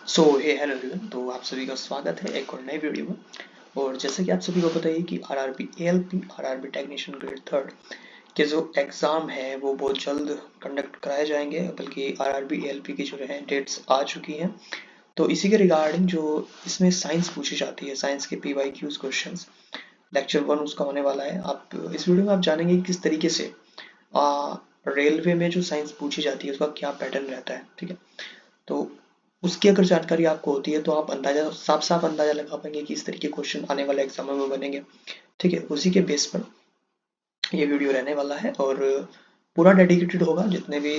सो हे hello everyone, तो आप सभी का स्वागत है एक और नए वीडियो में। और जैसे कि आप सभी को पता है कि RRB ALP RRB technician grade third के जो एग्ज़ाम है वो बहुत जल्द कंडक्ट कराए जाएंगे, बल्कि आरआरबी एएलपी की जो है डेट्स आ चुकी हैं। तो इसी के रिगार्डिंग जो इसमें साइंस पूछी जाती है, साइंस के पीवाईक्यूज क्वेश्चंस, लेक्चर 1 उसका होने वाला है। आप इस वीडियो में आप जानेंगे कि किस तरीके से रेलवे में जो साइंस पूछी जाती है उसका क्या पैटर्न रहता है, ठीक है। तो उसकी अगर जानकारी आपको होती है तो आप अंदाजा साफ साफ अंदाजा लगा पाएंगे कि इस तरीके के क्वेश्चन आने वाले एग्जामों में बनेंगे, ठीक है। उसी के बेस पर ये वीडियो रहने वाला है और पूरा डेडिकेटेड होगा। जितने भी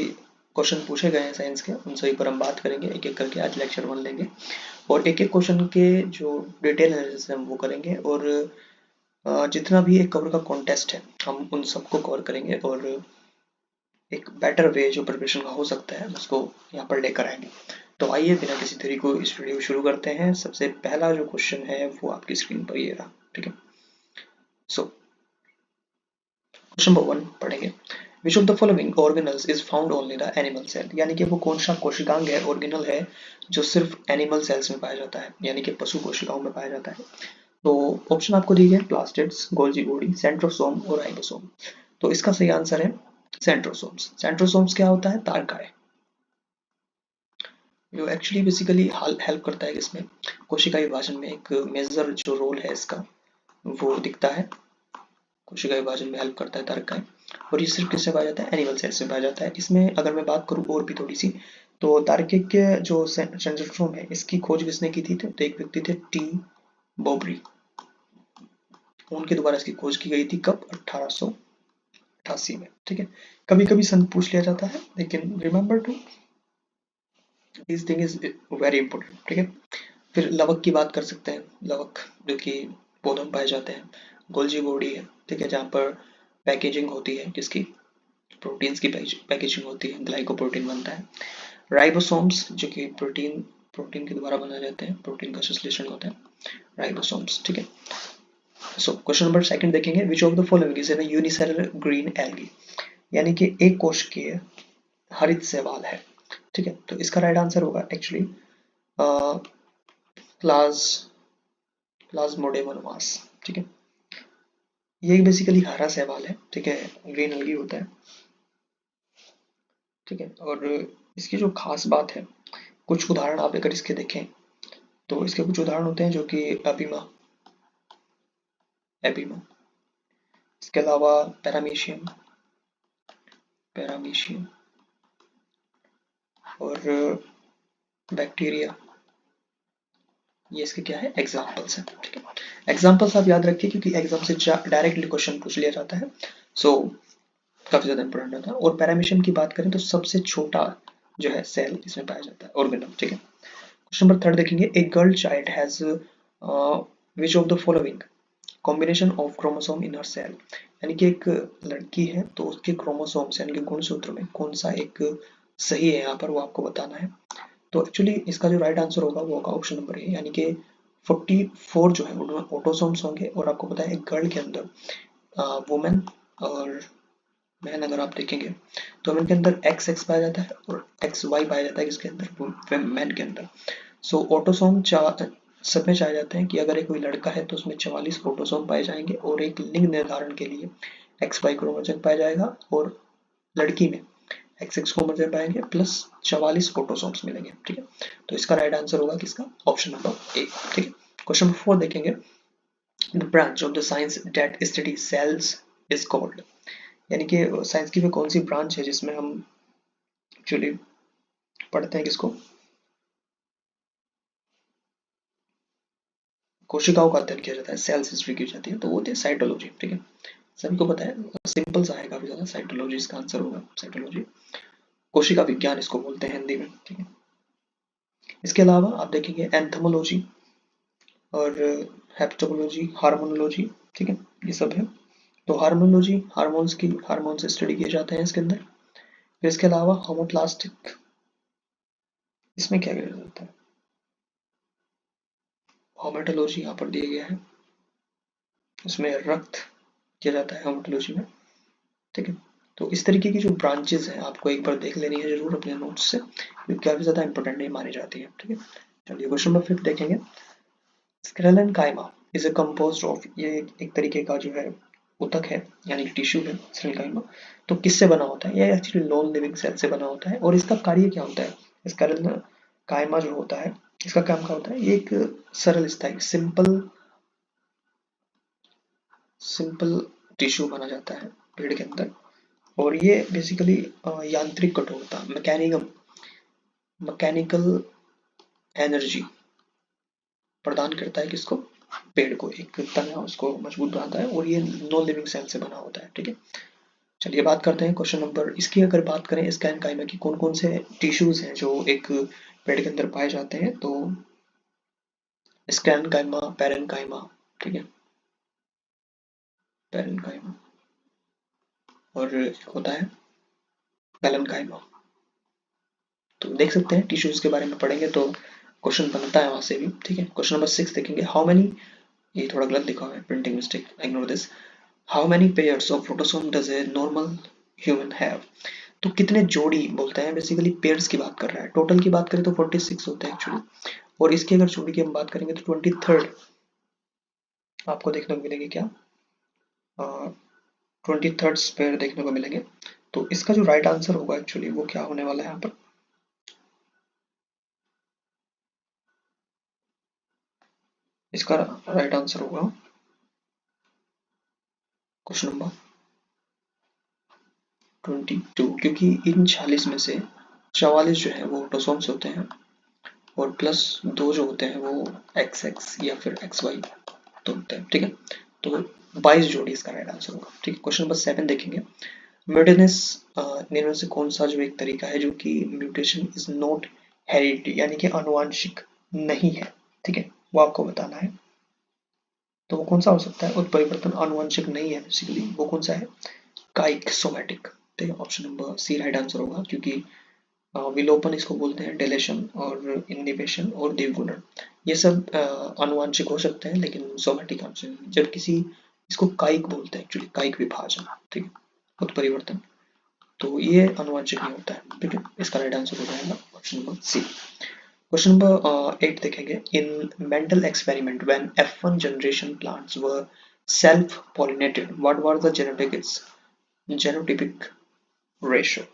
क्वेश्चन पूछे गए हैं साइंस के उन सभी पर हम बात करेंगे एक एक करके। आज लेक्चर 1 लेंगे और एक एक क्वेश्चन के जो डिटेल एनालिसिस है हम वो करेंगे, और जितना भी एक कवर का कॉन्टेस्ट है हम उन सबको कवर करेंगे, और एक बेटर वे जो प्रिपरेशन का हो सकता है उसको यहाँ पर लेकर आएंगे। तो आइए बिना किसी देरी को इस वीडियो को शुरू करते हैं। सबसे पहला जो क्वेश्चन है वो आपकी स्क्रीन पर ये रहा, ठीक है। सो क्वेश्चन नंबर 1 पढ़ेंगे। Which of the following organelles is found only the animal cell, यानी कि वो कौन सा कोशिकांग है, ऑर्गेनल है, जो सिर्फ एनिमल सेल्स में पाया जाता है, यानी कि पशु कोशिकाओं में पाया जाता है। तो ऑप्शन आपको दिए गए प्लास्टिड्स, गोल्जी बॉडी, सेंट्रोसोम और राइबोसोम। तो इसका सही आंसर है सेंट्रोसोम्स। सेंट्रोसोम्स क्या होता है? तारकाय, जो एक्चुअली बेसिकली हेल्प करता है इसमें कोशिका विभाजन में। एक मेजर जो रोल है इसका वो दिखता है, कोशिका विभाजन में हेल्प करता है तारकाय। और ये सिर्फ किससे पाया जाता है? एनिमल सेल से पाया जाता है। इसमें अगर मैं बात करूँ और भी थोड़ी सी, तो तार्किक के जो सेंट्रोसोम है इसकी खोज किसने की थी? तो एक व्यक्ति थे टी बोबरी, उनके द्वारा इसकी खोज की गई थी। कब? 1888 में, ठीक है। कभी कभी सन पूछ लिया जाता है, लेकिन remember to this thing is very important, ठीक है। फिर लवक की बात कर सकते हैं, लवक जो कि पौधों में पाए जाते हैं। गोल्जी बॉडी है, ठीक है, जहाँ पर पैकेजिंग होती है, जिसकी प्रोटीन्स की पैकेजिंग होती है, ग्लाइकोप्रोटीन बनता है। राइबोसोम्स जो कि प्रोटीन प्रोटीन के द्वारा बनाए जाते हैं, प्रोटीन का संश्लेषण होता है, राइबोसोम्स, ठीक है। सो क्वेश्चन नंबर सेकंड देखेंगे। Which of the following is an unicellular green algae, यानी कि एक कोशिकीय हरित शैवाल है, ठीक है। तो इसका राइट आंसर होगा एक्चुअली क्लास प्लाज्मोडेमोनास, ठीक है। ये बेसिकली हरा शैवाल है, ठीक है, ग्रीन एल्गी होता है, ठीक है। और इसकी जो खास बात है, कुछ उदाहरण आप अगर इसके देखें तो इसके कुछ उदाहरण होते हैं जो कि एपिमा एपिमा इसके अलावा पैरामीशियम पैरामीशियम और बैक्टीरिया, ये इसके क्या है? एग्जाम्पल्स हैं, ठीक है। एग्जाम्पल्स आप याद रखिए क्योंकि एग्जाम से डायरेक्टली क्वेश्चन पूछ लिया जाता है, सो काफी ज्यादा इंपॉर्टेंट होता है। और पैरामीशियम की बात करें तो सबसे छोटा जो है सेल इसमें पाया जाता है, ऑर्गेनल, ठीक है। क्वेश्चन नंबर थर्ड देखेंगे। A girl child has which of the following combination of chromosome in her cell, यानी कि एक लड़की है तो उसके क्रोमोसोम्स यानी कि गुणसूत्र में कौन सा एक सही है, यहाँ पर वो आपको बताना है। तो एक्चुअली इसका जो राइट आंसर होगा वो होगा ऑप्शन नंबर ए, यानी कि 44 जो है ऑटोसोम्स होंगे। और आपको पता है एक गर्ल के अंदर वुमेन और मैन अगर आप देखेंगे तो वुमेन के अंदर एक्स एक्स पाया जाता है और एक्स वाई पाया जाता है किसके अंदर? मैन के अंदर। सो ऑटोसोम सब में चाहे जाते हैं कि अगर एक कोई लड़का है तो उसमें 44 ऑटोसोम पाए जाएंगे, और एक लिंग निर्धारण के लिए एक्स वाई क्रोमोसोम पाया जाएगा, और लड़की में एक्स एक्स क्रोमोसोम पाएंगे प्लस 44 ऑटोसोम्स मिलेंगे, ठीक है। तो इसका राइट आंसर होगा किसका? ऑप्शन नंबर ए, ठीक है। क्वेश्चन नंबर 4 देखेंगे। The branch of the science that study cells is called, यानी कि साइंस की वो कौन सी ब्रांच है जिसमें हम एक्चुअली पढ़ते हैं किसको? कोशिकाओं का अध्ययन किया जाता है, सेल्स हिस्ट्री की जाती है, तो वो होती है साइटोलॉजी, ठीक है। सभी को पता है, सिंपल सा है काफी ज्यादा, साइटोलॉजी इसका आंसर होगा, साइटोलॉजी। कोशिका विज्ञान इसको बोलते हैं हिंदी में, ठीक है। इसके अलावा आप देखेंगे एंथोमोलॉजी और हेप्टोलॉजी, हार्मोनोलॉजी, ठीक है, ये सब है। तो हार्मोनोलॉजी हार्मोन से स्टडी किए जाते हैं इसके अंदर। फिर इसके अलावा होमोप्लास्टिक, इसमें क्या किया जाता है? होमेटोलॉजी यहाँ पर दिया गया है, उसमें रक्त किया जाता है होमेटोलॉजी में, ठीक है। तो इस तरीके की जो ब्रांचेस हैं आपको एक बार देख लेनी है जरूर अपने नोट्स से, क्योंकि काफी ज्यादा इंपॉर्टेंट ये मानी जाती है, ठीक है। चलिए क्वेश्चन नंबर 5 देखेंगे। स्क्रेलन काइमा इज अ कंपोज्ड ऑफ, ये एक तरीके का जो है ऊतक है यानी टिश्यू है स्क्रेलन काइमा। तो किससे बना होता है? ये एक्चुअली नॉन लिविंग सेल से बना होता है। और इसका कार्य क्या होता है? स्क्रेलन काइमा जो होता है इसका काम क्या होता है? ये एक सरल स्थायी सिंपल सिंपल टिश्यू माना जाता है पेड़ के अंदर। और ये बेसिकली यांत्रिक कठोरता मैकेनिकल एनर्जी प्रदान करता है किसको? पेड़ को। एक तना उसको मजबूत बनाता है और ये नॉन लिविंग सेल से बना होता है। ठीक है, चलिए बात करते हैं क्वेश्चन नंबर इसकी। अगर बात करें स्कैन काइमा की कौन कौन से टिश्यूज हैं जो एक पेड़ के अंदर पाए जाते हैं, तो स्कैन काइमा, पैरन काइमा, ठीक है, पैरन काइमा, और एक होता है पैलन काइमा। तो देख सकते हैं टिश्यूज के बारे में पढ़ेंगे तो क्वेश्चन बनता है वहां से भी। ठीक है, क्वेश्चन नंबर 6 देखेंगे। हाउ मेनी, ये थोड़ा गलत लिखा हुआ है, printing mistake, ignore this. How many pairs of protosome does a normal human have? तो कितने जोड़ी बोलते हैं, बेसिकली पेयर्स की बात कर रहा है। टोटल की बात करें तो 46 होते हैं एक्चुअली। और इसकी अगर जोड़ी की हम बात करेंगे तो 23rd आपको देखने को मिलेंगे। क्या 23rd पेयर देखने को मिलेंगे। तो इसका जो राइट आंसर होगा एक्चुअली वो क्या होने वाला है यहाँ पर? इसका राइट आंसर होगा क्वेश्चन नंबर 22, क्योंकि इन 46 में से 44 जो है वो ऑटोसोम्स होते हैं और प्लस 2 जो होते हैं वो एक्स एक्स या फिर एक्स वाई तो होते हैं। ठीक है, तो 22 जोड़ी इसका राइट आंसर होगा। ठीक है, क्वेश्चन नंबर 7 देखेंगे। म्यूटेशंस इनमें से कौन सा जो एक तरीका है जो कि म्यूटेशन इज नॉट हेरिडिटी यानी कि आनुवांशिक नहीं है? ठीक है, वो आपको बताना है। तो वो कौन सा हो सकता है? उत्परिवर्तन आनुवंशिक नहीं है बेसिकली, वो कौन सा है? काइक सोमैटिक। ठीक है, option number C right answer होगा, क्योंकि विलोपन इसको बोलते हैं, डेलेशन और इनहिबिशन और द्विगुणन, ये सब आनुवंशिक हो सकते हैं लेकिन सोमैटिक आनुवंशिक नहीं। जब किसी, इसको काइक बोलते हैं एक्चुअली, काइक विभाजन। ठीक है, उत्परिवर्तन, तो ये आनुवंशिक नहीं होता है। ठीक है, इसका राइट आंसर हो जाएगा option number C. Question number 8 देखेंगे। In mental experiment when F1 generation plants were self pollinated what was the genotypic ratio?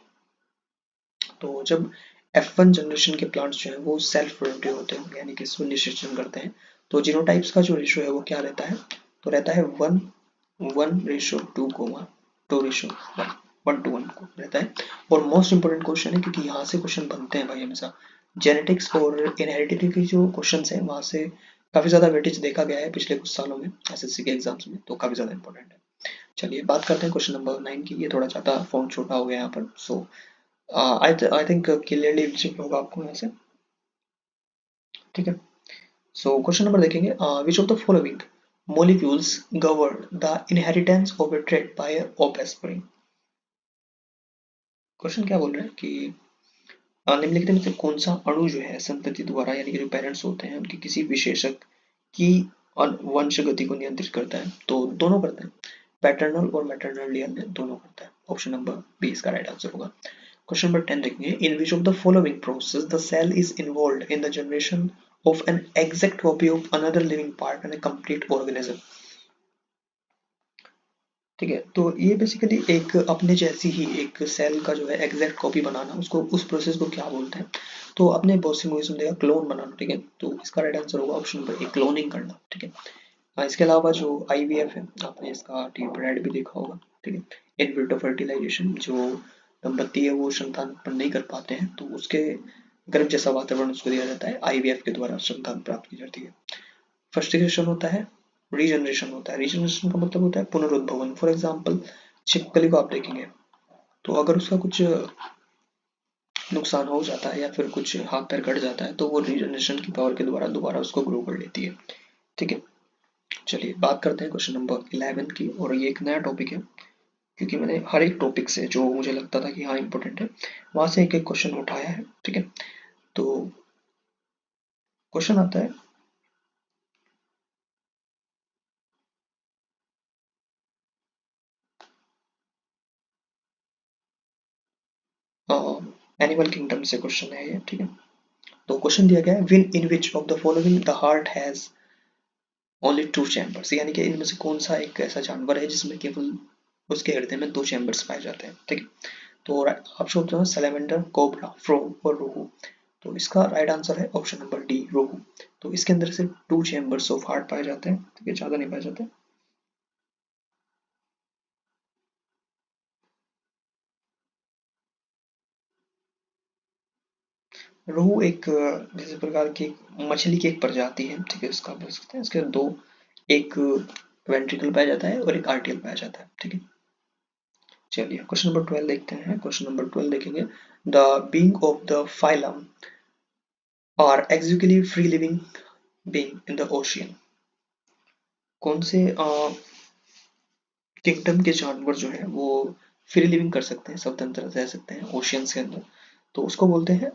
तो जब F1 जनरेशन के प्लांट्स जो है वो सेल्फ पोलिनेटेड होते हैं यानी कि स्वयं निषेचन करते हैं, तो जीनोटाइप्स का जो रेशियो है वो क्या रहता है? तो रहता है 1:2, 2:1, 1:1 को रहता है। और मोस्ट इंपोर्टेंट क्वेश्चन है क्योंकि यहाँ से क्वेश्चन बनते हैं भाई हमेशा। जेनेटिक्स और इनहेरिडिटी की जो क्वेश्चन है वहां से काफी ज्यादा वेटेज देखा गया है पिछले कुछ सालों में एसएससी के एग्जाम्स में, तो काफी ज्यादा इंपॉर्टेंट है। चलिए बात करते हैं क्वेश्चन नंबर 9 की। ये थोड़ा ज्यादा फॉन्ट छोटा हो गया यहाँ पर, सो आई थिंक क्लियरली विजिबल होगा आपको यहाँ से। ठीक है, सो क्वेश्चन नंबर देखेंगे। Which of the following molecules govern the inheritance of a trait by a offspring? Question क्या बोल रहे हैं कि निम्नलिखित में से कौन सा अणु जो है संतति द्वारा यानी कि जो पेरेंट्स होते हैं उनके किसी विशेषक की वंश गति को नियंत्रित करता है? तो दोनों करते हैं, पैटर्नल और मैटरनल डीएनए दोनों करता है। ऑप्शन नंबर बी इसका राइट आंसर होगा। क्वेश्चन नंबर 10 देखेंगे। In which of the following process the cell is involved in the generation of an exact copy of another living part in a complete organism? ठीक है, तो ये basically एक अपने जैसी ही एक सेल का जो है एग्जैक्ट कॉपी बनाना, उसको उस प्रोसेस को क्या बोलते हैं? तो अपने बहुत सी मूवीज में देखा, क्लोन बनाना। ठीक है, तो इसका राइट आंसर होगा ऑप्शन नंबर ए, क्लोनिंग करना। ठीक है, इसके अलावा जो आईवीएफ है आपने इसका टीप रेड भी देखा होगा। ठीक है, इन विट्रो फर्टिलाइजेशन, जो दंपति है वो संतान उत्पन्न नहीं कर पाते हैं तो उसके गर्भ जैसा वातावरण उसको दिया जाता है, आईवीएफ के द्वारा संतान प्राप्त की जाती है। फर्स्टिगेशन होता है, रीजनरेशन होता है। रीजनरेशन का मतलब होता है पुनरुद्भवन। फॉर एग्जाम्पल छिपकली को आप देखेंगे तो अगर उसका कुछ नुकसान हो जाता है या फिर कुछ हाथ पैर कट जाता है तो वो रीजनरेशन की पावर के द्वारा दोबारा उसको ग्रो कर लेती है। ठीक है, चलिए बात करते हैं क्वेश्चन नंबर 11 की। और ये एक नया टॉपिक है क्योंकि मैंने हर एक टॉपिक से जो मुझे लगता था कि हाँ इंपॉर्टेंट है वहां से एक एक क्वेश्चन उठाया है। ठीक है, तो क्वेश्चन आता है एनिमल किंगडम से क्वेश्चन है ये। ठीक है, तो क्वेश्चन दिया गया है win in which of the following the heart has only 2 chambers, यानी कि इनमें से कौन सा एक ऐसा जानवर है जिसमें केवल उसके हृदय में 2 चैम्बर्स पाए जाते हैं। ठीक है, तो ऑप्शन होता है सैलेमेंडर, कोबरा, फ्रॉग और रोहू। तो इसका राइट आंसर है ऑप्शन नंबर डी, रोहू। तो इसके अंदर सिर्फ 2 चैम्बर्स ऑफ हार्ट पाए जाते हैं, ठीक है, ज्यादा नहीं पाए जाते। रोहू एक जैसे प्रकार की मछली की एक प्रजाति है, ठीक है, इसका बोल सकते हैं। इसके दो, एक वेंट्रिकल पाया जाता है और एक आर्टियल पाया जाता है। ठीक है, चलिए क्वेश्चन नंबर 12 देखते हैं। क्वेश्चन नंबर 12 देखेंगे, the being of the phylum are exclusively free living being in the ocean. कौन से किंगडम के जानवर जो है वो फ्री लिविंग कर सकते हैं, स्वतंत्र रह सकते हैं ओशियंस के अंदर, तो उसको बोलते हैं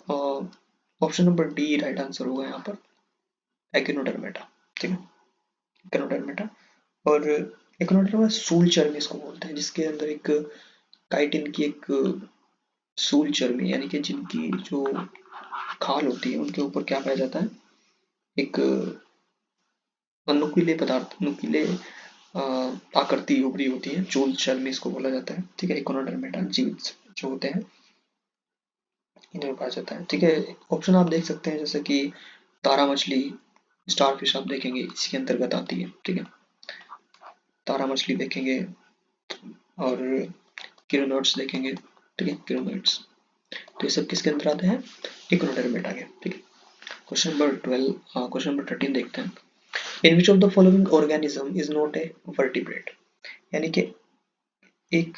option number D right answer होगा यहाँ पर, एकिनोडर्मेटा। ठीक है, एकिनोडर्मेटा। और एकिनोडर्मा सूल चर्मी इसको बोलते हैं, जिसके अंदर एक काइटिन की एक सूल चर्मी, यानी कि जिनकी जो खाल होती है उनके ऊपर क्या पाया जाता है, एक नुकीले पदार्थ, नुकीले आकृति उभरी होती है, चूल चर्मी इसको बोला जाता है। ठीक है, एकोनोडर्मेटा जीव जो होते हैं इन्हें पाया जाता है। ठीक है, ऑप्शन आप देख सकते हैं जैसे कि तारा मछली, स्टार फिश आप देखेंगे इसके अंतर्गत आती है। ठीक है, तारा मछली देखेंगे और किरोनोट्स देखेंगे। ठीक है, किरोनोट्स, तो ये सब किसके अंदर आते हैं, इकोनोडर्मेटा के। ठीक है, क्वेश्चन नंबर 12, क्वेश्चन नंबर 13 देखते हैं। In which of the following organism is not a vertebrate, यानी कि एक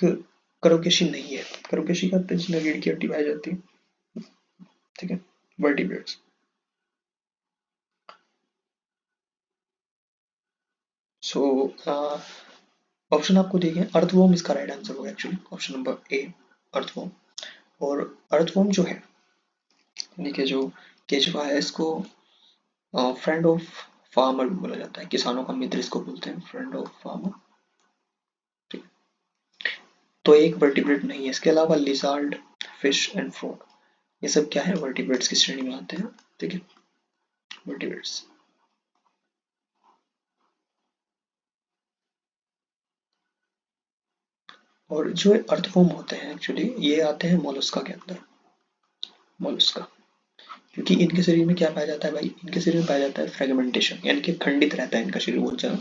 करोकेशी नहीं है। करोकेशी का अर्थ जिसमें रीढ़ की हड्डी पाई जाती है। ठीक है, वर्टिब्रेट्स। सो ऑप्शन आपको दिए गए, अर्थवॉर्म इसका राइट आंसर होगा एक्चुअली, ऑप्शन नंबर ए, अर्थवॉर्म। और अर्थवॉर्म जो है, यानी कि जो केचुआ है, इसको फ्रेंड ऑफ फार्मर भी बोला जाता है, किसानों का मित्र इसको बोलते हैं, फ्रेंड ऑफ फार्मर। ठीक है, तो एक वर्टिब्रेट नहीं है। इसके अलावा लिजार्ड, फिश एंड फ्रॉग, ये सब क्या है, वर्टिब्रेट्स की श्रेणी में आते हैं। ठीक है, वर्टिब्रेट्स। और जो अर्थवॉर्म होते हैं एक्चुअली ये आते हैं मोलस्का के अंदर, मोलस्का। क्योंकि इनके शरीर में क्या पाया जाता है भाई, इनके शरीर में पाया जाता है फ्रेगमेंटेशन, यानी कि खंडित रहता है इनका शरीर बहुत ज्यादा,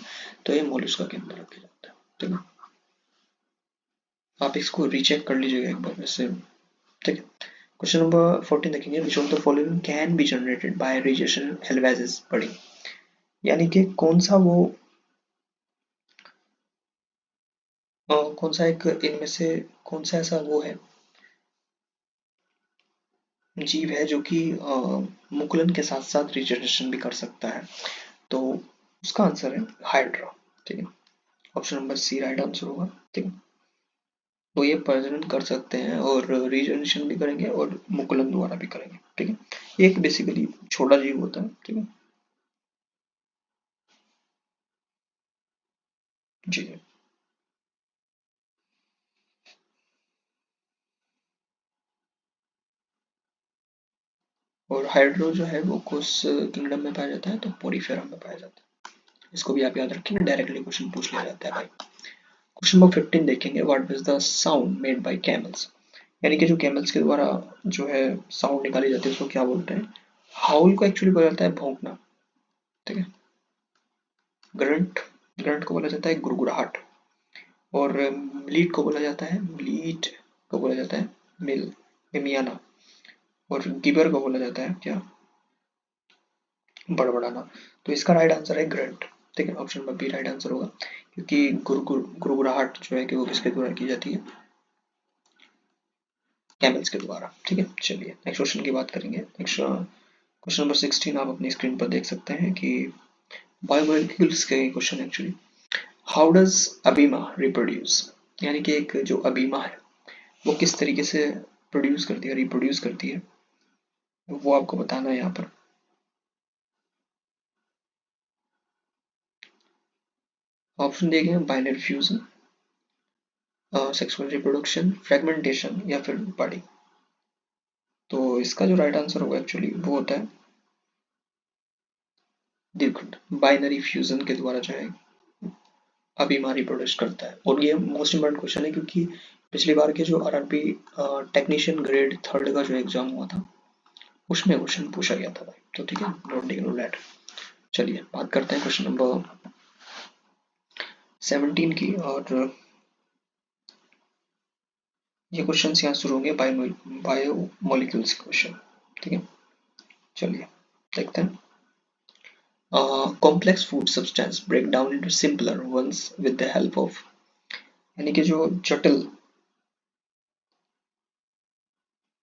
तो ये मोलस्का के अंदर रखा जाता है। ठीक है, आप इसको रीचेक कर लीजिएगा एक बार वैसे। ठीक है, क्वेश्चन नंबर 14 देखेंगे, which of the following can be generated by radiation हेल्वेजेस बड़ी, यानी कि कौन सा वो कौन सा एक इनमें से कौन सा ऐसा वो है जीव है जो कि मुकुलन के साथ साथ रिजनरेशन भी कर सकता है, तो उसका आंसर है हाइड्रा। ठीक है, option number C right answer होगा। ठीक है, तो ये प्रजनन कर सकते हैं और रीजनरेशन भी करेंगे और मुकुलन द्वारा भी करेंगे। ठीक है, एक बेसिकली छोटा जीव होता है। ठीक है, जी। और हाइड्रो जो है वो किस किंगडम में पाया जाता है, तो पोरीफेरा में पाया जाता है। इसको भी आप याद रखेंगे, डायरेक्टली क्वेश्चन पूछ लिया जाता है भाई। क्वेश्चन नंबर 15 देखेंगे, what is the sound made by camels, यानी कि जो कैमल्स के द्वारा जो है साउंड निकाली जाती है उसको क्या बोलते हैं। हाउल को एक्चुअली बोला जाता है भौंकना। ठीक है, ग्रंट, ग्रंट को बोला जाता है गुड़गुड़ाहट। और ब्लीड को बोला जाता है, ब्लीड को बोला जाता है मिल मिमियाना। और गिबर को बोला जाता है क्या, बड़बड़ाना। तो इसका राइट आंसर है ग्रंट। ठीक है, option number B right answer होगा, क्योंकि गुड़गुड़ाहट जो है कि वो किसके द्वारा की जाती है, कैमल्स के द्वारा। ठीक है, चलिए नेक्स्ट क्वेश्चन की बात करेंगे। नेक्स्ट क्वेश्चन नंबर 16 आप अपनी स्क्रीन पर देख सकते हैं कि बायोमोलिक्यूल्स के क्वेश्चन एक्चुअली। हाउ डज अबीमा रिप्रोड्यूस, यानी कि एक जो अबीमा है वो किस तरीके से प्रोड्यूस करती है, रिप्रोड्यूस करती है, वो आपको बताना है यहाँ पर। ऑप्शन दिए गए हैं, binary fusion, sexual reproduction, fragmentation या फिर बड़ी। तो इसका जो राइट आंसर होगा एक्चुअली वो होता है द्विखंड बाइनरी फ्यूजन के द्वारा जो है अभिमारी प्रोड्यूस करता है। और ये मोस्ट इम्पोर्टेंट क्वेश्चन है क्योंकि पिछली बार के जो आरआरबी टेक्नीशियन ग्रेड 3 का जो एग्जाम हुआ था उसमें क्वेश्चन पूछा गया था भाई। तो ठीक है, डोंट इग्नोर दैट। चलिए बात करते हैं क्वेश्चन नंबर 17 की। और ये क्वेश्चन यहाँ शुरू होंगे बायो मॉलिक्यूल्स के क्वेश्चन। ठीक है, चलिए देखते हैं। Complex food substance break down into simpler ones with the help of, यानी कि जो जटिल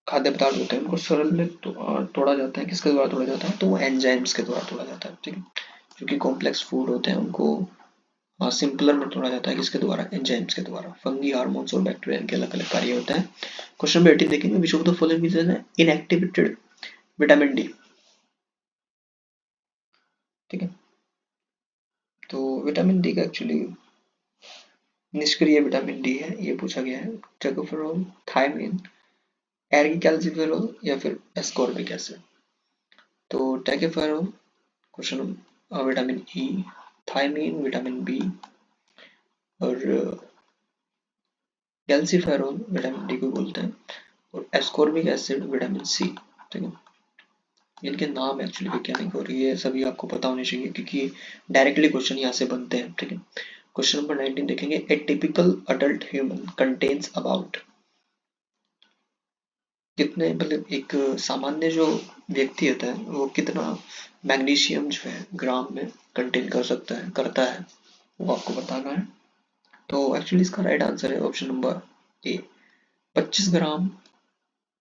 खाद्य पदार्थ होते हैं उनको सरल में तोड़ा जाता है। किसके द्वारा तोड़ा जाता है? तो वो एंजाइम्स के द्वारा तोड़ा जाता है। ठीक है, क्योंकि कॉम्प्लेक्स फूड होते हैं उनको सिंपलर में तोड़ा जाता है। किसके द्वारा? एंजाइम्स के द्वारा। फंगी, हार्मोन्स और बैक्टीरिया के अलग अलग कार्य होते हैं। क्वेश्चन नंबर 18 देखेंगे, which of the following is an inactivated vitamin D. ठीक है, तो विटामिन डी का एक्चुअली निष्क्रिय विटामिन डी है, ये पूछा गया है। टोकोफेरोल, थायमिन, एरिकैल्सिफेरॉल या फिर एस्कॉर्बिक एसिड। तो tocopherol question, vitamin E, thiamine vitamin B, और कैल्सिफेरॉल विटामिन डी को बोलते हैं, और एस्कॉर्बिक एसिड विटामिन सी। ठीक है, इनके नाम एक्चुअली वैज्ञानिक और ये सभी आपको पता होने चाहिए क्योंकि डायरेक्टली क्वेश्चन यहाँ से बनते हैं। ठीक है, क्वेश्चन नंबर 19 देखेंगे, ए typical adult human contains about, कितने, मतलब एक सामान्य जो व्यक्ति होता है वो कितना मैग्नीशियम जो है ग्राम में कंटेन कर सकता है, करता है, वो आपको बताना है। तो एक्चुअली इसका राइट आंसर है ऑप्शन नंबर ए, 25 ग्राम,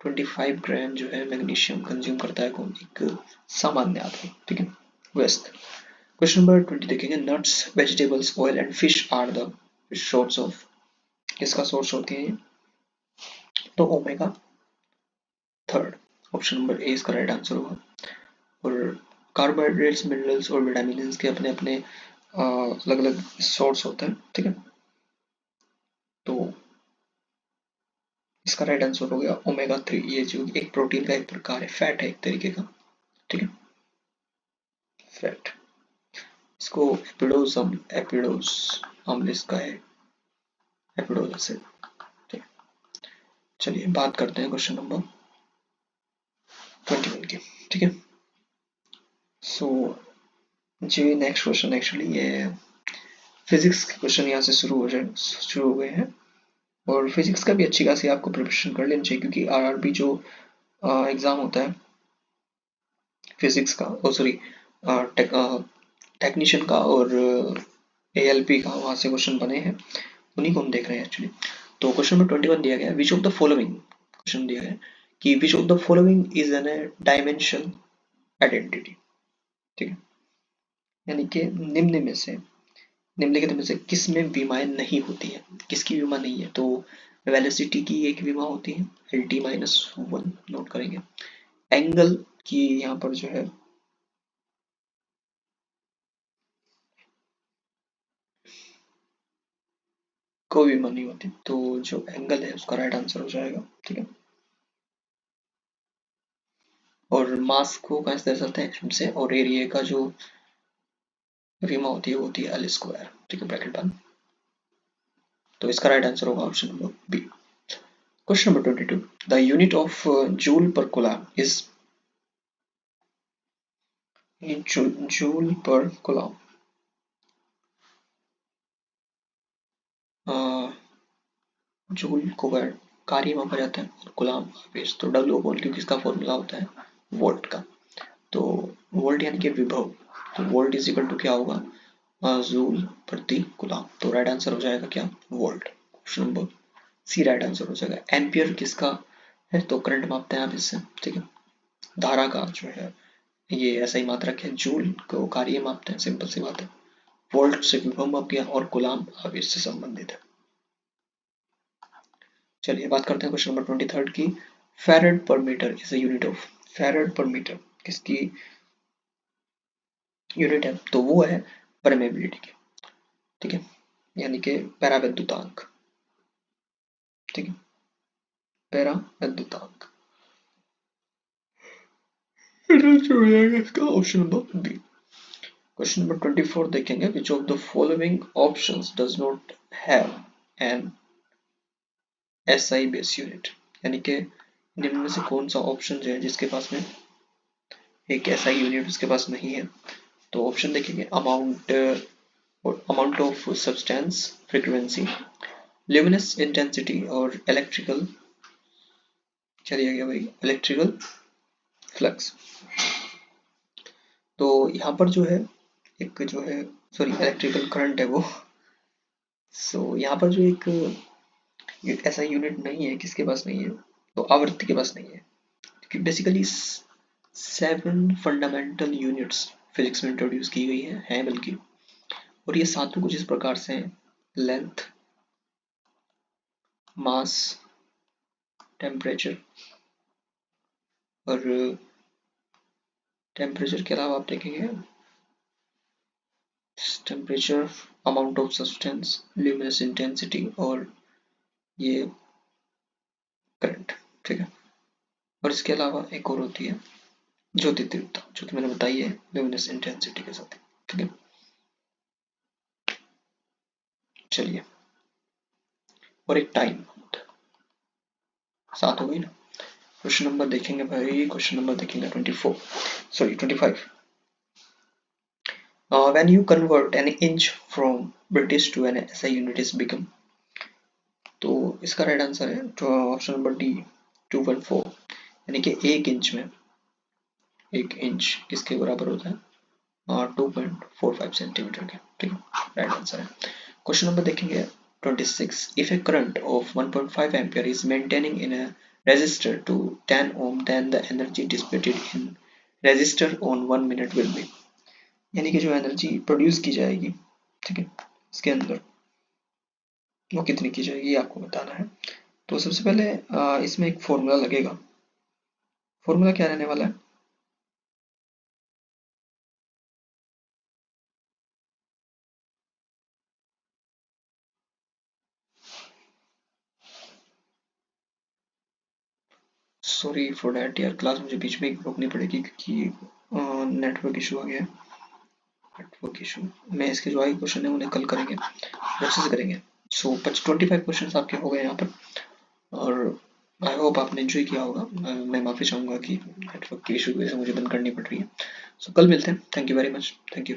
25 ग्राम जो है मैग्नीशियम कंज्यूम करता है कौन? एक सामान्य आदमी। ठीक है, वेस्ट। क्वेश्चन नंबर 20 देखेंगे, nuts, vegetables, oil and fish are the source of, किसका सोर्स होती है ये? तो omega third, option number A इसका राइट आंसर होगा। और कार्बोहाइड्रेट्स, मिनरल्स और विटामिन के अपने अपने अलग अलग सोर्स होते हैं। ठीक है, तो इसका राइट आंसर हो गया ओमेगा 3। ये जो एक प्रोटीन का एक प्रकार है, फैट है एक तरीके का। ठीक है, फैट, इसको एपिडोस अम्ल इसका है, एपिडोस एसिड। ठीक है, चलिए बात करते हैं क्वेश्चन नंबर 21 की। ठीक है, सो जी नेक्स्ट क्वेश्चन एक्चुअली ये फिजिक्स के क्वेश्चन यहाँ से शुरू हो गए हैं। और फिजिक्स का भी अच्छी खासी आपको प्रिपरेशन कर लेनी चाहिए क्योंकि आरआरबी जो एग्जाम होता है फिजिक्स का, ओ सॉरी टेक्नीशियन का और एएलपी का, वहां से क्वेश्चन बने हैं, उन्हीं को हम देख रहे हैं एक्चुअली। तो क्वेश्चन नंबर 21 दिया गया, विच ऑफ द फॉलोइंग, क्वेश्चन दिया है कि विच of the following is an dimension identity. ठीक है, यानी कि निम्नलिखित में से किस में विमाएं नहीं होती है? किसकी विमा नहीं है? तो वेलोसिटी की एक विमा होती है, LT-1 नोट करेंगे। एंगल की यहाँ पर जो है कोई विमा नहीं होती, तो जो एंगल है उसका राइट आंसर हो जाएगा। ठीक है, और मास को कैसे दर्शाते हैं? एम से, और एरिया का जो विमा होती है वो होती है एल स्क्वायर। ठीक है, ब्रैकेट बंद। तो इसका राइट आंसर होगा option number B. Question number 22, the unit of joule per coulomb is, joule per coulomb, joule को कार्य मापा जाता है और कूलम आवेश। तो डब्ल्यू अपॉन क्यू किसका फॉर्मूला होता है? वोल्ट का। तो वोल्ट यानी कि विभव, तो वोल्ट इज इक्वल टू क्या होगा? जूल प्रति कूलम। तो राइट आंसर हो जाएगा क्या? Volt. Option number C right answer हो जाएगा। एम्पियर किसका है? तो करंट मापते हैं आप इससे। ठीक है, धारा का जो है ये ऐसा ही मात्रक है, जूल को कार्य मापते हैं, सिंपल सी बात है। वोल्ट से विभव माप गया और कूलम आवेश से संबंधित है। चलिए बात करते हैं क्वेश्चन नंबर 23 की। Farad per meter is a unit of, farad per meter किसकी यूनिट है? तो वो है परमेबिलिटी की। ठीक है, यानी कि पैराविद्युतांक। ठीक है, पैराविद्युतांक हो जाएगा इसका option number B. Question number 24 देखेंगे, which of the following options does not have an SI base unit, यानी कि निम्न में से कौन सा ऑप्शन जो है जिसके पास में एक एसआई यूनिट उसके पास नहीं है। तो ऑप्शन देखेंगे, amount of substance, frequency, luminous intensity और इलेक्ट्रिकल, चलिए गया भाई, इलेक्ट्रिकल फ्लक्स। तो यहाँ पर जो है एक जो है सॉरी इलेक्ट्रिकल करंट है वो। सो यहाँ पर जो एक ऐसा यूनिट नहीं है, किसके पास नहीं है, तो आवर्ती के पास नहीं है, क्योंकि बेसिकली 7 फंडामेंटल यूनिट्स फिजिक्स में इंट्रोड्यूस की गई है बल्कि, और ये सातों कुछ इस प्रकार से हैं, लेंथ, मास, टेम्परेचर, और टेम्परेचर के अलावा आप देखेंगे temperature, amount of substance, luminous intensity और ये करंट, ठीक है। और इसके अलावा एक और होती है ज्योति तीव्रता, जो कि मैंने बताई है ल्यूमिनस इंटेंसिटी के साथ, ठीक है। चलिए, और एक टाइम, 7 हो गई ना। क्वेश्चन नंबर देखेंगे भाई, क्वेश्चन नंबर देखेंगे 25. When you convert an inch from British to an SI unit is become, तो इसका राइट आंसर है ऑप्शन नंबर डी 214, यानी कि एक इंच किसके बराबर होता है, 2.45 सेंटीमीटर के, ठीक है, राइट आंसर है। क्वेश्चन नंबर देखेंगे 26. If a current of 1.5 ampere is maintaining in a resistor to 10 ohm, then the energy dissipated in resistor on 1 minute will be, यानी कि जो एनर्जी प्रोड्यूस की जाएगी, ठीक है, इसके अंदर वो कितनी की जाएगी आपको बताना है। तो सबसे पहले इसमें एक फॉर्मूला लगेगा। फॉर्मूला क्या रहने वाला है, सॉरी फॉर डैट यार, क्लास मुझे बीच में रोकनी पड़ेगी क्योंकि नेटवर्क इशू आ गया है। नेटवर्क इशू, मैं इसके जो आगे क्वेश्चन है उन्हें कल करेंगे, प्रोसेस करेंगे। सो 25 क्वेश्चन आपके हो गए यहाँ पर, और आई होप आपने एंजॉय किया होगा। मैं माफ़ी चाहूँगा कि नेटवर्क की इशू की वजह से मुझे बंद करनी पड़ रही है। सो कल मिलते हैं, thank you very much, thank you.